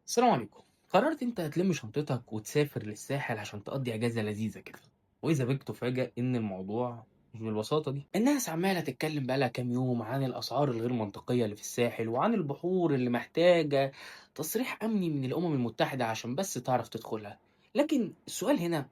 السلام عليكم. قررت انت تلم شنطتك وتسافر للساحل عشان تقضي اجازه لذيذه كده، واذا بك تفاجأ ان الموضوع مش بالبساطه دي. الناس عماله تتكلم بقالها كام يوم عن الاسعار الغير منطقيه اللي في الساحل وعن البحور اللي محتاجه تصريح امني من الامم المتحده عشان بس تعرف تدخلها. لكن السؤال هنا،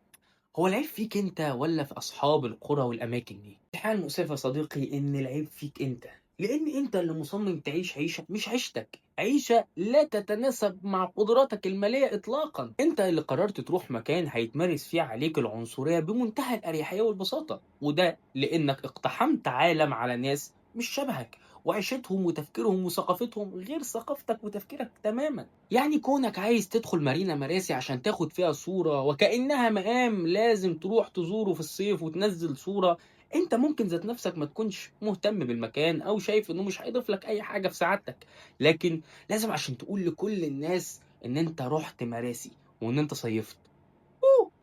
هو العيب فيك أنت والّا في أصحاب القرى والأماكن دي؟ الحقيقة المؤسفة يا صديقي إن العيب فيك أنت، لإن أنت اللي مصمم تعيش عيشة مش عيشتك، عيشة لا تتناسب مع قدراتك المالية إطلاقًا. أنت اللي قررت تروح مكان هيتمارس فيه عليك العنصرية بمنتهى الأريحية والبساطة، وده لإنك اقتحمت عالم على ناس مش شبهك، وعيشتهم وتفكيرهم وثقافتهم غير ثقافتك وتفكيرك تمامًا. يعني كونك عايز تدخل مارينا مراسي عشان تاخد فيها صورة وكأنها مقام لازم تروح تزوره في الصيف وتنزل صورة، انت ممكن ذات نفسك ما تكونش مهتم بالمكان او شايف انه مش هيضيف لك اي حاجة في سعادتك، لكن لازم عشان تقول لكل الناس ان انت رحت مراسي وان انت صيفت.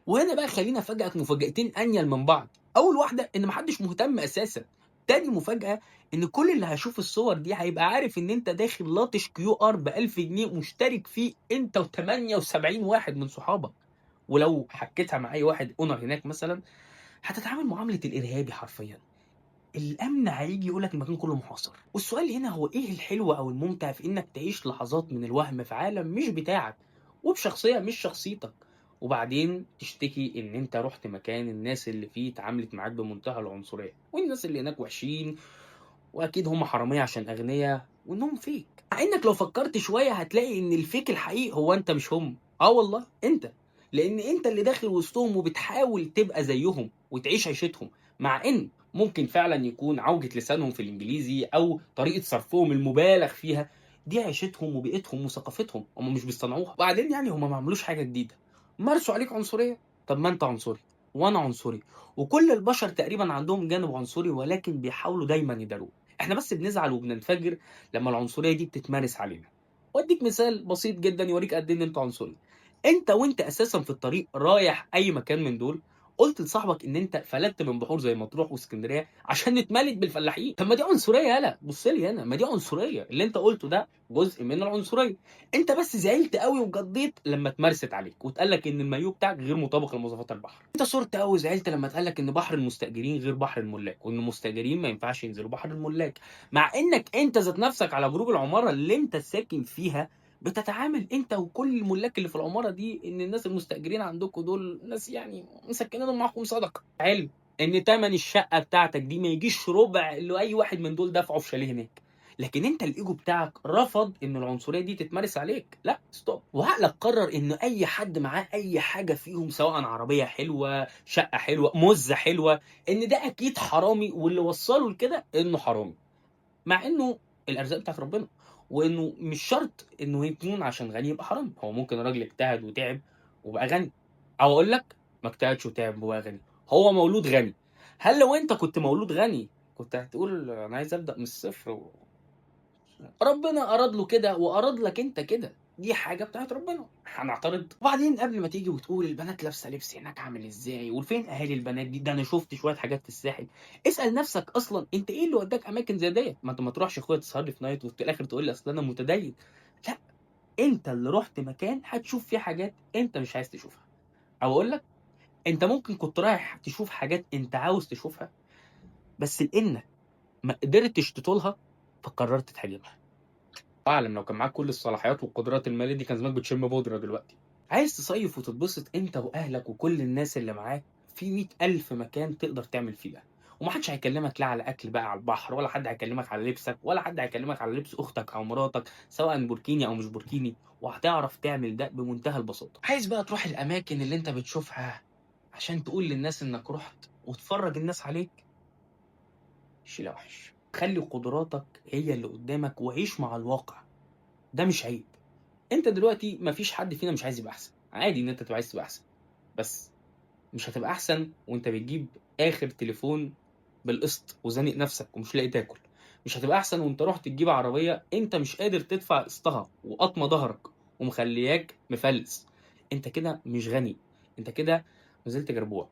وهنا بقى خلّيني أفاجئك مفاجأتين أنيل من بعض. أول واحدة إن ما حدش مهتم أساسًا، تاني مفاجأة إن كل اللي هيشوف الصور دي هيبقى عارف إن أنت داخل لافش QR ب1000 جنيه مشترك فيه أنت و78 واحد من صحابك، ولو حكيتها مع أي واحد owner هناك مثلًا، هتتعامل معاملة الإرهابي حرفيًا. الأمن هييجي يقول لك المكان كله محاصر، والسؤال هنا هو إيه الحلو أو الممتع في إنك تعيش لحظات من الوهم في عالم مش بتاعك، وبشخصية مش شخصيتك، وبعدين تشتكي إن أنت رُحت مكان الناس اللي فيه اتعاملت معاك بمنتهى العنصرية، والناس اللي هناك وحشين، وأكيد هم حرامية عشان أغنيا، وإنهم fake، مع إنك لو فكرت شوية هتلاقي إن الfake الحقيقي هو أنت مش هم، آه والله أنت، لإن أنت اللي داخل وسطهم وبتحاول تبقى زيهم وتعيش عيشتهم، مع إن ممكن فعلًا يكون عوجة لسانهم في الإنجليزي أو طريقة صرفهم المُبالغ فيها، دي عيشتهم وبيئتهم وثقافتهم، هم مش بيصطنعوها، وبعدين يعني هم ما عملوش حاجة جديدة، مارسوا عليك عنصرية، طب ما أنت عنصري وأنا عنصري، وكل البشر تقريبًا عندهم جانب عنصري ولكن بيحاولوا دايمًا يداروه، إحنا بس بنزعل وبننفجر لمّا العنصرية دي بتتمارس علينا، وأدّيك مثال بسيط جدًا يورّيك قد إيه إن أنت عنصري. أنت أساسًا في الطريق رايح أي مكان من دول، قُلت لصاحبك إن أنت فلتّ من بحور زي مطروح وإسكندرية عشان نتملّت بالفلاحين، طب ما دي عنصرية يالا، بُص لي هنا، ما دي عنصرية، اللي أنت قُلته ده جزء من العنصرية، أنت بس زعلت أوي واتجضيت لمّا اتمارست عليك، واتقال لك إن المايوه بتاعك غير مطابق لمواصفات البحر، أنت صُرت أوي وزعلت لمّا اتقال لك إن بحر المستأجرين غير بحر الملاك، وإن المستأجرين ما ينفعش ينزلوا بحر الملاك، مع إنك أنت ذات نفسك على جروب العمارة اللي أنت ساكن فيها بتتعامل أنت وكل الملاك اللي في العمارة دي إن الناس المستأجرين عندكم دول ناس يعني مسكنينهم معاكم صدقة، حلو، إن تمن الشقة بتاعتك دي ما يجيش ربع اللي أي واحد من دول دفعه في شاليه هناك، لكن أنت الإيجو بتاعك رفض إن العنصرية دي تتمارس عليك، لأ stop، وعقلك قرر إن أي حد معاه أي حاجة فيهم سواء عربية حلوة، شقة حلوة، مُزة حلوة، إن ده أكيد حرامي واللي وصّله لكده إنه حرامي. مع إنه الأرزاق بتاعة ربنا، وإنه مش شرط إنه يكون عشان غني يبقى حرامي، هو ممكن الراجل اجتهد وتعب وبقى غني، أو أقول لك ما اجتهدش وتعب وبقى غني، هو مولود غني، هل لو أنت كنت مولود غني كنت هتقول أنا عايز أبدأ من الصفر ربنا أراد له كده وأراد لك أنت كده، دي حاجة بتاعة ربنا، هنعترض؟ وبعدين قبل ما تيجي وتقول البنات لابسة لبس هناك عامل إزاي، وفين أهالي البنات دي، ده أنا شُفت شوية حاجات في الساحل، اسأل نفسك أصلًا أنت إيه اللي وداك أماكن زي ديّة؟ ما أنت ما تروحش يا أخويا تسهر لي في نايت وفي الآخر تقول لي أصل أنا متدين، لأ، أنت اللي رُحت مكان هتشوف فيه حاجات أنت مش عايز تشوفها، أو أقول لك أنت ممكن كنت رايح تشوف حاجات أنت عاوز تشوفها، بس لإنك ما قدرتش تطولها فقررت تهاجمها. أعلم لو كان معاك كل الصلاحيات والقدرات المالية دي كان زمانك بتشم بودرة دلوقتي. عايز تصيف وتتبسط أنت وأهلك وكل الناس اللي معاك في 100,000 مكان تقدر تعمل فيه ده، وما حدش هيكلمك لا على أكل بقى على البحر، ولا حد هيكلمك على لبسك، ولا حد هيكلمك على لبس أختك أو مراتك سواء بوركيني أو مش بوركيني، وهتعرف تعمل ده بمنتهى البساطة. عايز بقى تروح الأماكن اللي أنت بتشوفها عشان تقول للناس إنك رُحت وتفرّج الناس عليك، شيلها وِحِش. خلّي قدراتك هي اللي قدامك وعيش مع الواقع، ده مش عيب. أنت دلوقتي ما فيش حد فينا مش عايز يبقى أحسن، عادي إن أنت تبقى عايز تبقى أحسن، بس مش هتبقى أحسن وأنت بتجيب آخر تليفون بالقسط وزانق نفسك ومش لاقي تاكل، مش هتبقى أحسن وأنت رُحت تجيب عربية أنت مش قادر تدفع قسطها وقاطمة ضهرك ومخلياك مفلِّس، أنت كده مش غني، أنت كده ما زلت جربوع.